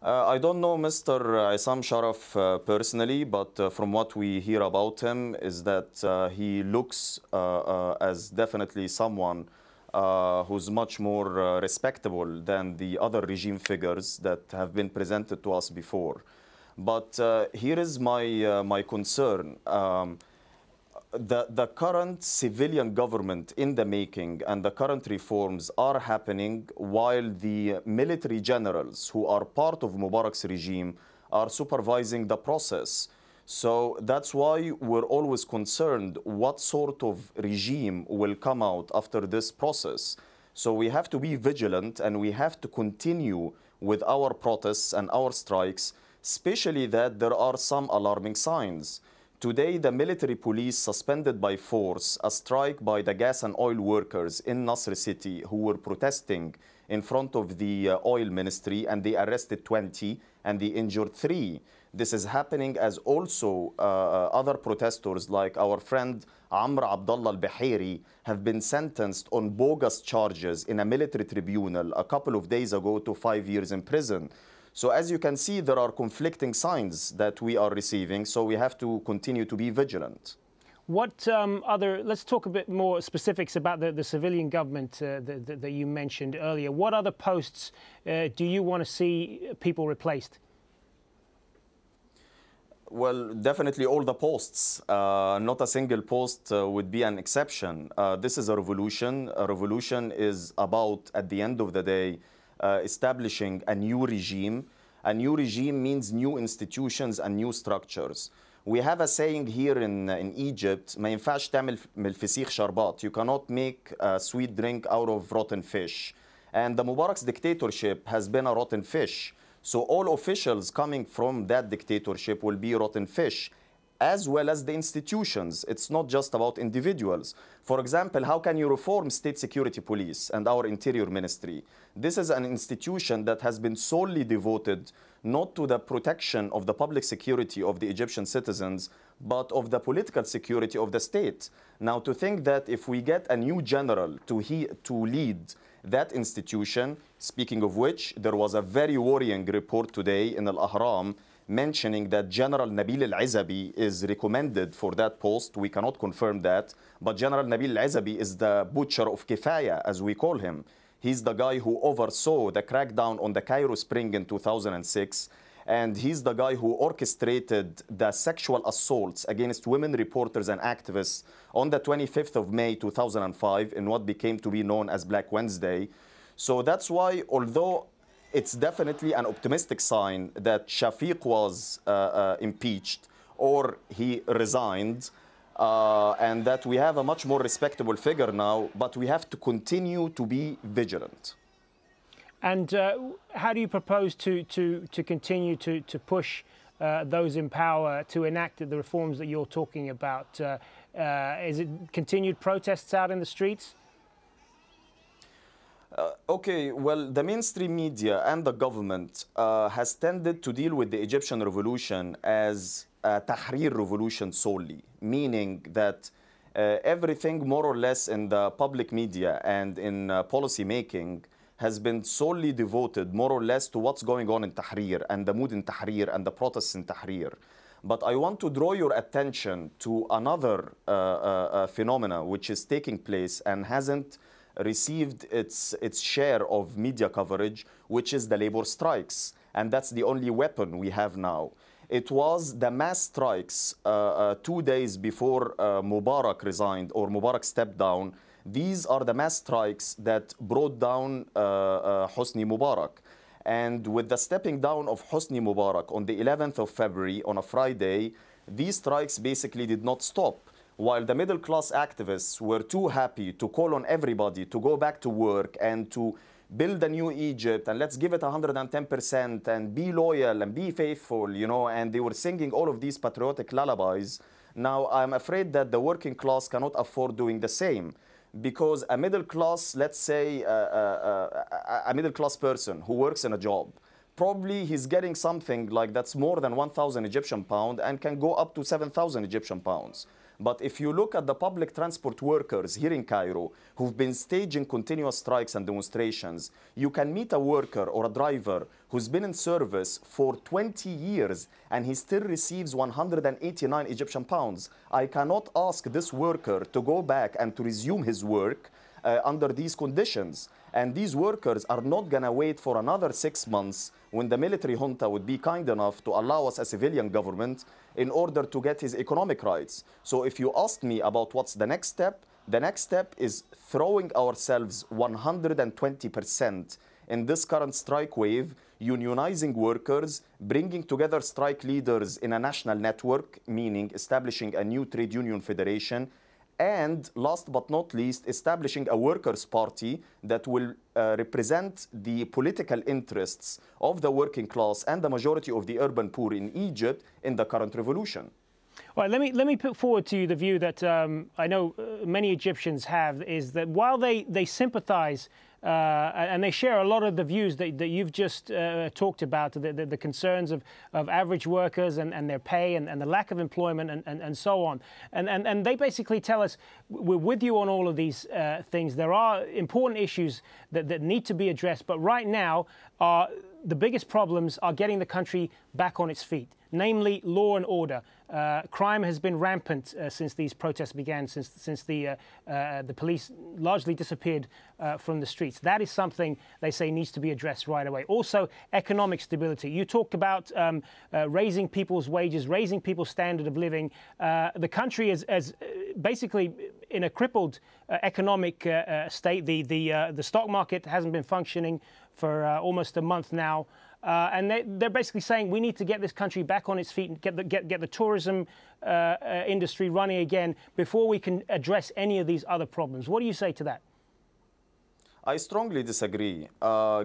I don't know Mr. Isam Sharaf personally, but from what we hear about him is that he looks as definitely someone who's much more respectable than the other regime figures that have been presented to us before. But here is my concern. The current civilian government in the making and the current reforms are happening while the military generals who are part of Mubarak's regime are supervising the process. So that's why we're always concerned what sort of regime will come out after this process. So we have to be vigilant and we have to continue with our protests and our strikes, especially that there are some alarming signs. Today, the military police suspended by force a strike by the gas and oil workers in Nasr City who were protesting in front of the oil ministry, and they arrested 20 and they injured 3. This is happening as also other protesters like our friend Amr Abdullah al-Bahiri have been sentenced on bogus charges in a military tribunal a couple of days ago to 5 years in prison. So as you can see, there are conflicting signs that we are receiving, so we have to continue to be vigilant. What let's talk a bit more specifics about the civilian government that you mentioned earlier. What other posts do you want to see people replaced? Well, definitely all the posts. Not a single post would be an exception. This is a revolution. A revolution is about, at the end of the day, establishing a new regime. A new regime means new institutions and new structures. We have a saying here in Egypt, ما ينفعش تعمل من الفسيخ شربات. You cannot make a sweet drink out of rotten fish. And the Mubarak's dictatorship has been a rotten fish. So all officials coming from that dictatorship will be rotten fish, as well as the institutions. It's not just about individuals. For example, how can you reform State Security Police and our Interior Ministry? This is an institution that has been solely devoted not to the protection of the public security of the Egyptian citizens, but of the political security of the state. Now, to think that if we get a new general to lead that institution, speaking of which, there was a very worrying report today in Al-Ahram mentioning that General Nabil Al-Izabi is recommended for that post. We cannot confirm that, but General Nabil Al-Izabi is the butcher of Kifaya, as we call him. He's the guy who oversaw the crackdown on the Cairo Spring in 2006, and he's the guy who orchestrated the sexual assaults against women reporters and activists on the 25th of May 2005 in what became to be known as Black Wednesday. So that's why, although it's definitely an optimistic sign that Shafiq was impeached or he resigned, and that we have a much more respectable figure now, but we have to continue to be vigilant. And how do you propose to continue to push those in power to enact the reforms that you're talking about? Is it continued protests out in the streets? Okay, well, the mainstream media and the government has tended to deal with the Egyptian revolution as a Tahrir revolution solely, meaning that everything more or less in the public media and in policy making has been solely devoted more or less to what's going on in Tahrir and the mood in Tahrir and the protests in Tahrir. But I want to draw your attention to another phenomena which is taking place and hasn't received its share of media coverage, which is the labor strikes. And that's the only weapon we have now. It was the mass strikes 2 days before Mubarak resigned or Mubarak stepped down. These are the mass strikes that brought down Hosni Mubarak. And with the stepping down of Hosni Mubarak on the 11th of February, on a Friday, these strikes basically did not stop. While the middle-class activists were too happy to call on everybody to go back to work and to build a new Egypt and let's give it 110% and be loyal and be faithful, you know, and they were singing all of these patriotic lullabies. Now, I'm afraid that the working class cannot afford doing the same, because a middle class, let's say a middle class person who works in a job, probably he's getting something like that's more than 1,000 Egyptian pounds and can go up to 7,000 Egyptian pounds. But if you look at the public transport workers here in Cairo who've been staging continuous strikes and demonstrations, you can meet a worker or a driver who's been in service for 20 years and he still receives 189 Egyptian pounds. I cannot ask this worker to go back and to resume his work under these conditions. And these workers are not going to wait for another 6 months when the military junta would be kind enough to allow us a civilian government in order to get his economic rights. So if you ask me about what's the next step is throwing ourselves 120% in this current strike wave, unionizing workers, bringing together strike leaders in a national network, meaning establishing a new trade union federation, and last but not least, establishing a workers' party that will represent the political interests of the working class and the majority of the urban poor in Egypt in the current revolution. All right, let me put forward to you the view that I know many Egyptians have, is that while they sympathize and they share a lot of the views that you've just talked about, the concerns of average workers and their pay and the lack of employment and so on. And they basically tell us, we're with you on all of these things. There are important issues that need to be addressed. But right now, the biggest problems are getting the country back on its feet, namely law and order. Crime has been rampant since these protests began, since the police largely disappeared from the streets. That is something they say needs to be addressed right away. Also, economic stability. You talked about raising people's wages, raising people's standard of living. The country is basically in a crippled economic state. The stock market hasn't been functioning for almost a month now. And they're basically saying we need to get this country back on its feet and get the tourism industry running again before we can address any of these other problems. What do you say to that? I strongly disagree.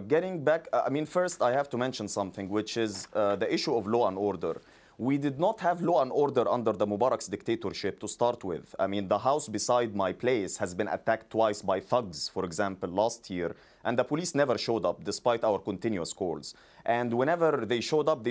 Getting back, I mean, first I have to mention something, which is the issue of law and order. We did not have law and order under the Mubarak's dictatorship to start with. I mean, the house beside my place has been attacked twice by thugs, for example, last year, and the police never showed up despite our continuous calls. And whenever they showed up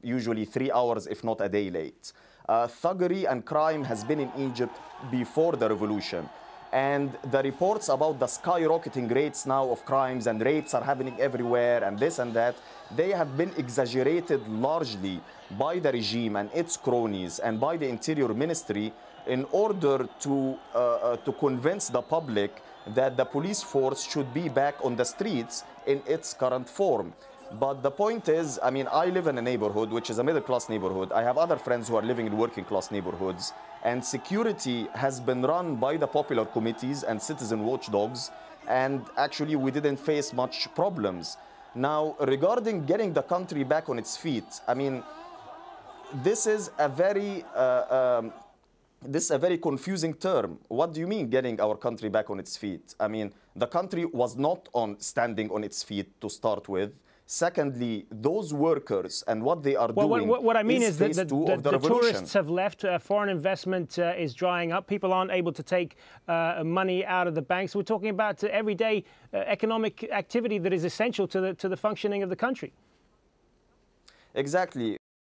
usually 3 hours, if not a day late. Thuggery and crime has been in Egypt before the revolution. And the reports about the skyrocketing rates now of crimes and rapes are happening everywhere and this and that, they have been exaggerated largely by the regime and its cronies and by the Interior Ministry in order to convince the public that the police force should be back on the streets in its current form. But the point is, I mean, I live in a neighborhood which is a middle-class neighborhood. I have other friends who are living in working-class neighborhoods. And security has been run by the popular committees and citizen watchdogs. And actually, we didn't face much problems. Now, regarding getting the country back on its feet, I mean, this is a very confusing term. What do you mean getting our country back on its feet? I mean, the country was not standing on its feet to start with. Secondly, those workers and what they are doing. What I mean is that the tourists have left. Foreign investment is drying up. People aren't able to take money out of the banks. We're talking about everyday economic activity that is essential to the functioning of the country. Exactly.